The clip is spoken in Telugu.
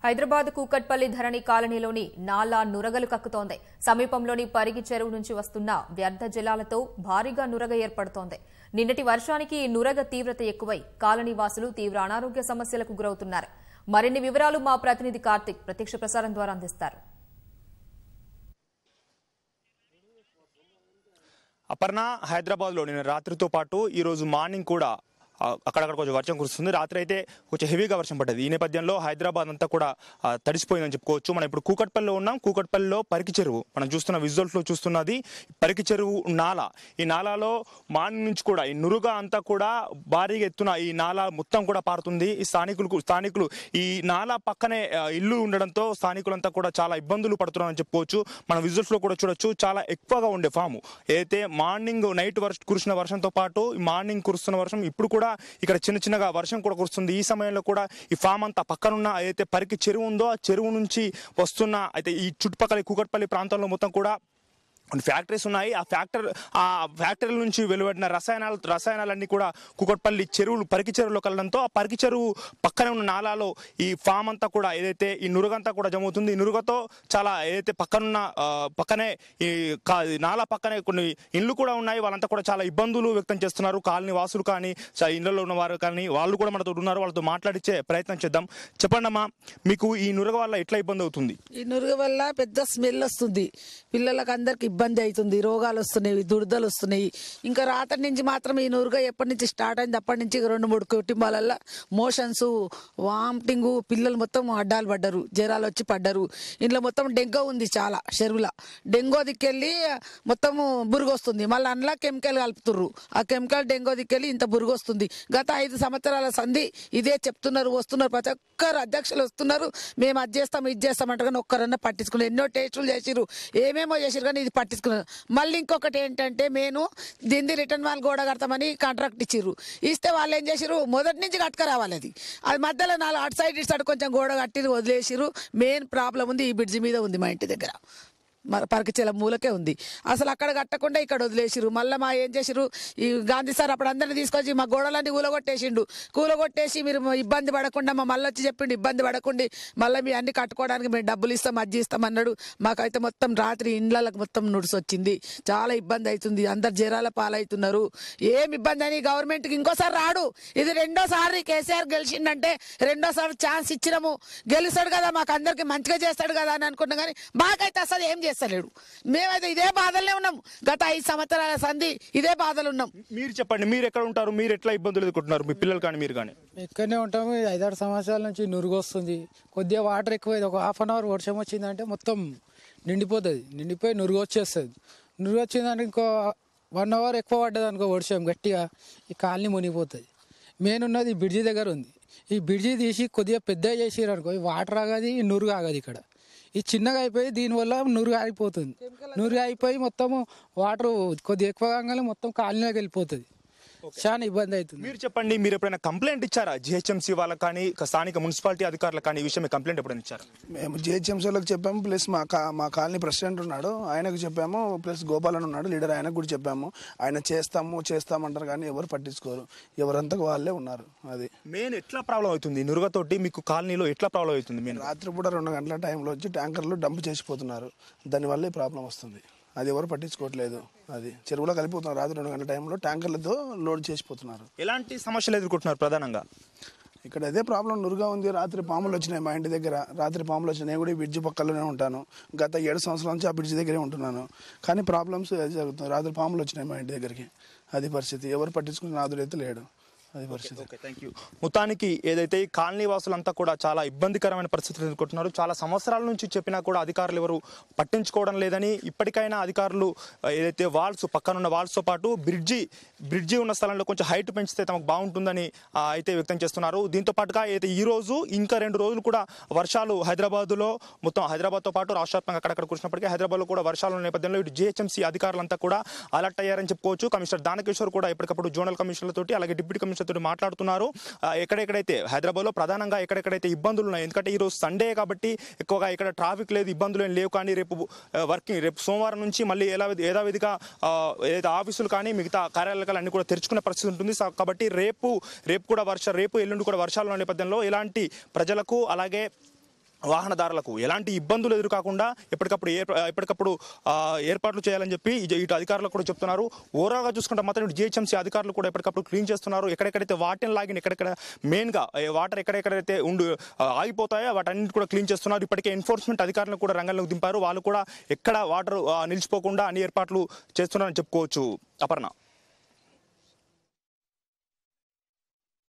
హైదరాబాద్ కూకట్పల్లి ధరణి కాలనీలోని నాలా నురగలు కక్కుతోంది. సమీపంలోని పరిగి చెరువు నుంచి వస్తున్న వ్యర్థ జలాలతో భారీగా నురగ ఏర్పడుతోంది. నిన్నటి వర్షానికి ఈ నురగ తీవ్రత ఎక్కువై కాలనీ వాసులు తీవ్ర అనారోగ్య సమస్యలకు గురవుతున్నారు. మరిన్ని వివరాలు మా ప్రతినిధి కార్తిక్ ప్రత్యక్ష ప్రసారం ద్వారా అందిస్తారు. అపర్ణ, హైదరాబాద్ లో నిన్న రాత్రితో పాటు ఈ రోజు మార్నింగ్ కూడా అక్కడక్కడ కొంచెం వర్షం కురుస్తుంది. రాత్రి అయితే కొంచెం హెవీగా వర్షం పడ్డది. ఈ నేపథ్యంలో హైదరాబాద్ అంతా కూడా తడిసిపోయిందని చెప్పుకోవచ్చు. మనం ఇప్పుడు కూకట్పల్లిలో ఉన్నాం. కూకట్పల్లిలో పరికి చెరువు మనం చూస్తున్న విజువల్స్ లో చూస్తున్నది పరికి చెరువు నాలా. ఈ నాలాలో మార్నింగ్ నుంచి కూడా ఈ నురుగ అంతా కూడా భారీగా ఎత్తున ఈ నాలా మొత్తం కూడా పారుతుంది. ఈ స్థానికులు ఈ నాలా పక్కనే ఇల్లు ఉండడంతో స్థానికులంతా కూడా చాలా ఇబ్బందులు పడుతున్నారని చెప్పుకోవచ్చు. మనం విజువల్స్ లో కూడా చూడొచ్చు. చాలా ఎక్కువగా ఉండే ఫాము ఏదైతే మార్నింగ్ నైట్ కురిసిన వర్షంతో పాటు మార్నింగ్ కురుస్తున్న వర్షం ఇప్పుడు కూడా ఇక్కడ చిన్నగా వర్షం కూడా కురుస్తుంది. ఈ సమయంలో కూడా ఈ ఫామ్ అంతా పక్కనున్న ఏదైతే పరికి చెరువు ఉందో ఆ చెరువు నుంచి వస్తున్న అయితే ఈ చుట్టుపక్కల కూకట్పల్లి ప్రాంతంలో మొత్తం కూడా ఫ్యాక్టరీస్ ఉన్నాయి. ఆ ఫ్యాక్టరీల నుంచి వెలువడిన రసాయనాలన్నీ కూడా కూకట్పల్లి పరికి చెరువులో కలడంతో ఆ పరికి చెరువు పక్కనే ఉన్న నాలాలో ఈ ఫామ్ అంతా కూడా ఏదైతే ఈ నురుగంతా కూడా జమవుతుంది. ఈ నురుగతో చాలా ఏదైతే పక్కనే ఈ నాలా పక్కనే కొన్ని ఇండ్లు కూడా ఉన్నాయి. వాళ్ళంతా కూడా చాలా ఇబ్బందులు వ్యక్తం చేస్తున్నారు. కాలనీ వాసులు కానీ ఇళ్లలో ఉన్న వారు కానీ వాళ్ళు కూడా మనతో ఉన్నారు. వాళ్ళతో మాట్లాడించే ప్రయత్నం చేద్దాం. చెప్పండి అమ్మా, మీకు ఈ నురగ వల్ల ఎట్లా ఇబ్బంది అవుతుంది? ఈ నురగ వల్ల పెద్ద స్మెల్ వస్తుంది. పిల్లలకు అందరికి ఇబ్బంది అవుతుంది. రోగాలు వస్తున్నాయి, దురదలు వస్తున్నాయి. ఇంకా రాత్రి నుంచి మాత్రం ఈ నురుగ ఎప్పటి నుంచి స్టార్ట్ అయింది అప్పటి నుంచి 2-3 కుటుంబాలల్లో మోషన్స్, వామిటింగ్, పిల్లలు మొత్తం అడ్డాలు పడ్డారు, జ్వరాలు వచ్చి పడ్డారు. ఇంట్లో మొత్తం డెంగో ఉంది. చాలా చెరువుల డెంగో దిక్కెళ్ళి మొత్తం బురుగు వస్తుంది. మళ్ళీ అందులో కెమికల్ కలుపుతుర్రు. ఆ కెమికల్ డెంగో దిక్కెళ్ళి ఇంత బురుగు వస్తుంది. గత 5 సంవత్సరాల సంధి ఇదే చెప్తున్నారు, వస్తున్నారు. ప్రతి ఒక్కరు అధ్యక్షులు వస్తున్నారు, మేము అది చేస్తాం ఇది చేస్తామంట. కానీ ఒక్కరన్నా పట్టించుకున్నారు. ఎన్నో టేస్టులు చేసిరు, ఏమేమో చేసిరు, కానీ ఇది పట్టించుకున్నారు. మళ్ళీ ఇంకొకటి ఏంటంటే మేము దీన్ని రిటర్న్ వాళ్ళు గోడ కడతామని కాంట్రాక్ట్ ఇచ్చిర్రు. ఇస్తే వాళ్ళు ఏం చేసిరు, మొదటి నుంచి కట్టుకురావాలి. అది మధ్యలో అటు సైడ్ ఇటు సైడ్ కొంచెం గోడ కట్టి వదిలేసిరు. మెయిన్ ప్రాబ్లం ఉంది ఈ బ్రిడ్జి మీద ఉంది. మా ఇంటి దగ్గర పరకచెల మూలకే ఉంది. అసలు అక్కడ కట్టకుండా ఇక్కడ వదిలేసిరు. మళ్ళీ మా ఏం చేసిరు, ఈ గాంధీ సార్ అప్పుడు అందరినీ తీసుకొచ్చి మా గోడలన్నీ కూలగొట్టేసి మీరు ఇబ్బంది పడకుండా మళ్ళీ వచ్చి చెప్పిండు, ఇబ్బంది పడకుండా మళ్ళీ మీ అన్ని కట్టుకోవడానికి మేము డబ్బులు ఇస్తాం, అది ఇస్తాం అన్నాడు. మాకైతే మొత్తం రాత్రి ఇండ్లకు మొత్తం నుడిసి వచ్చింది. చాలా ఇబ్బంది అవుతుంది. అందరు జ్వరాల పాలవుతున్నారు. ఏం ఇబ్బంది అని గవర్నమెంట్కి ఇంకోసారి రాడు. ఇది రెండోసారి కేసీఆర్ గెలిచిండంటే రెండోసారి ఛాన్స్ ఇచ్చినాము, గెలుస్తాడు కదా, మాకు అందరికి మంచిగా చేస్తాడు కదా అని అనుకున్నాం. కానీ మాకైతే అసలు ఏం చేస్తలేడు. మేమైతే ఇదే బాధలనే ఉన్నాం. గత 5 సంవత్సరాల సంధి ఇదే బాధలు ఉన్నాం. మీరు చెప్పండి, మీరు ఎక్కడ ఉంటారు? మీరు ఎట్లా ఇబ్బందులు ఎదుర్కొంటున్నారు? మీ పిల్లలు కానీ మీరు కానీ? ఇక్కడనే ఉంటాము. 5-6 సంవత్సరాల నుంచి నురుగు వస్తుంది. కొద్దిగా వాటర్ ఎక్కువైంది. ఒక ½ అవర్ వర్షం వచ్చిందంటే మొత్తం నిండిపోతుంది. నిండిపోయి నురుగు వచ్చేస్తుంది. నురుగు వచ్చిందంటే ఇంకో 1 అవర్ ఎక్కువ పడ్డది అనుకో వర్షం గట్టిగా, ఈ కాలనీ మునిగిపోతుంది. మెయిన్ ఉన్నది ఈ బ్రిడ్జి దగ్గర ఉంది. ఈ బ్రిడ్జి తీసి కొద్దిగా పెద్దగా చేసిరు అనుకో, ఈ వాటర్ ఆగది, ఈ నురుగు ఆగదు. ఇక్కడ ఈ చిన్నగా అయిపోయి దీనివల్ల నురుగు ఆగిపోతుంది. నురుగు అయిపోయి మొత్తము వాటర్ కొద్దిగా ఎక్కువ కాగానే మొత్తం కాలనీలోకి వెళ్ళిపోతుంది. చాలా ఇబ్బంది అవుతుంది. మీరు చెప్పండి, మీరు ఎప్పుడైనా కంప్లైంట్ ఇచ్చారా జిహెచ్ఎంసీ వాళ్ళకి కానీ స్థానిక మున్సిపాలిటీ అధికారులకు కానీ? ఈ విషయం కంప్లైంట్ ఎప్పుడైనా ఇచ్చారు? మేము జిహెచ్ఎంసీ వాళ్ళకి చెప్పాము, ప్లస్ మా కాలనీ ప్రెసిడెంట్ ఉన్నాడు ఆయనకు చెప్పాము, ప్లస్ గోపాలన్ ఉన్నాడు లీడర్, ఆయనకు కూడా చెప్పాము. ఆయన చేస్తామంటారు కానీ ఎవరు పట్టించుకోరు. ఎవరంతా వాళ్ళే ఉన్నారు. అది మెయిన్ ఎట్లా ప్రాబ్లం అవుతుంది నురుగతోటి మీకు కాలనీలో? ఎట్లా ప్రాబ్లం అవుతుంది? మేము రాత్రి పూట 2 గంటల టైంలో వచ్చి ట్యాంకర్లు డంప్ చేసిపోతున్నారు. దానివల్ల ఈ ప్రాబ్లం వస్తుంది. అది ఎవరు పట్టించుకోవట్లేదు. అది చెరువులో కలిపిపోతున్నారు. రాత్రి 2 గంటల టైంలో ట్యాంకర్లతో లోడ్ చేసిపోతున్నారు. ఎలాంటి సమస్యలు ఎదుర్కొంటున్నారు ప్రధానంగా? ఇక్కడ అదే ప్రాబ్లం, నురుగా ఉంది. రాత్రి పాములు వచ్చినాయి మా ఇంటి దగ్గర. రాత్రి పాములు వచ్చినాయి. నేను కూడా ఈ బ్రిడ్జి పక్కలోనే ఉంటాను. గత 7 సంవత్సరాల నుంచి ఆ బ్రిడ్జి దగ్గరే ఉంటున్నాను. కానీ ప్రాబ్లమ్స్ జరుగుతుంది. రాత్రి పాములు వచ్చినాయి మా ఇంటి దగ్గరికి. అది పరిస్థితి. ఎవరు పట్టించుకునే నాదుడైతే లేడు. అది పరిస్థితి. Okay, thank you. మొత్తానికి ఏదైతే ఈ కాలనీ వాసులంతా కూడా చాలా ఇబ్బందికరమైన పరిస్థితులు ఎదుర్కొంటున్నారు. చాలా సంవత్సరాల నుంచి చెప్పినా కూడా అధికారులు ఎవరు పట్టించుకోవడం లేదని, ఇప్పటికైనా అధికారులు ఏదైతే పక్కనున్న వాల్స్తో పాటు బ్రిడ్జి ఉన్న స్థలంలో కొంచెం హైట్ పెంచితే తమకు బాగుంటుందని అయితే వ్యక్తం చేస్తున్నారు. దీంతో పాటుగా అయితే ఈ రోజు ఇంకా 2 రోజులు కూడా వర్షాలు హైదరాబాద్తో పాటు రాష్ట్రవ్యాప్తంగా అక్కడక్కడ కురిసినప్పటికీ హైదరాబాద్లో కూడా వర్షాల నేపథ్యంలో ఇటు జిహెచ్ఎంసీ అధికారులంతా కూడా అలర్ట్ అయ్యారని చెప్పుకోవచ్చు. కమిషనర్ దానకిషోర్ కూడా ఎప్పటికప్పుడు జోనల్ కమిషనర్లతోటి అలాగే డిప్యూటీ కమిషనర్ తోటి మాట్లాడుతున్నారు. ఎక్కడెక్కడైతే హైదరాబాద్లో ప్రధానంగా ఎక్కడెక్కడైతే ఇబ్బందులు ఉన్నాయి, ఎందుకంటే ఈ రోజు సండే కాబట్టి ఎక్కువగా ఇక్కడ ట్రాఫిక్ లేదు, ఇబ్బందులు ఏం లేవు. కానీ రేపు సోమవారం నుంచి మళ్ళీ యథావిధిగా ఏదైతే ఆఫీసులు కానీ మిగతా కార్యాలయాలు అన్ని కూడా తెరుచుకునే పరిస్థితి ఉంటుంది. కాబట్టి రేపు ఎల్లుండి కూడా వర్షాలు ఉన్న నేపథ్యంలో ఇలాంటి ప్రజలకు అలాగే వాహనదారులకు ఎలాంటి ఇబ్బందులు ఎదురుకాకుండా ఎప్పటికప్పుడు ఏర్పాట్లు చేయాలని చెప్పి ఇటు అధికారులు కూడా చెప్తున్నారు. ఓవరాల్గా చూసుకుంటే మాత్రం ఇటు జిహెచ్ఎంసీ అధికారులు కూడా ఎప్పటికప్పుడు క్లీన్ చేస్తున్నారు. ఎక్కడెక్కడైతే వాటర్ లాగిన ఎక్కడెక్కడ మెయిన్గా వాటర్ ఎక్కడెక్కడైతే ఆగిపోతాయో వాటన్నిటి కూడా క్లీన్ చేస్తున్నారు. ఇప్పటికే ఎన్ఫోర్స్మెంట్ అధికారులను కూడా రంగంలోకి దింపారు. వాళ్ళు కూడా ఎక్కడ వాటర్ నిలిచిపోకుండా అన్ని ఏర్పాట్లు చేస్తున్నారని చెప్పుకోవచ్చు. అపర్ణ.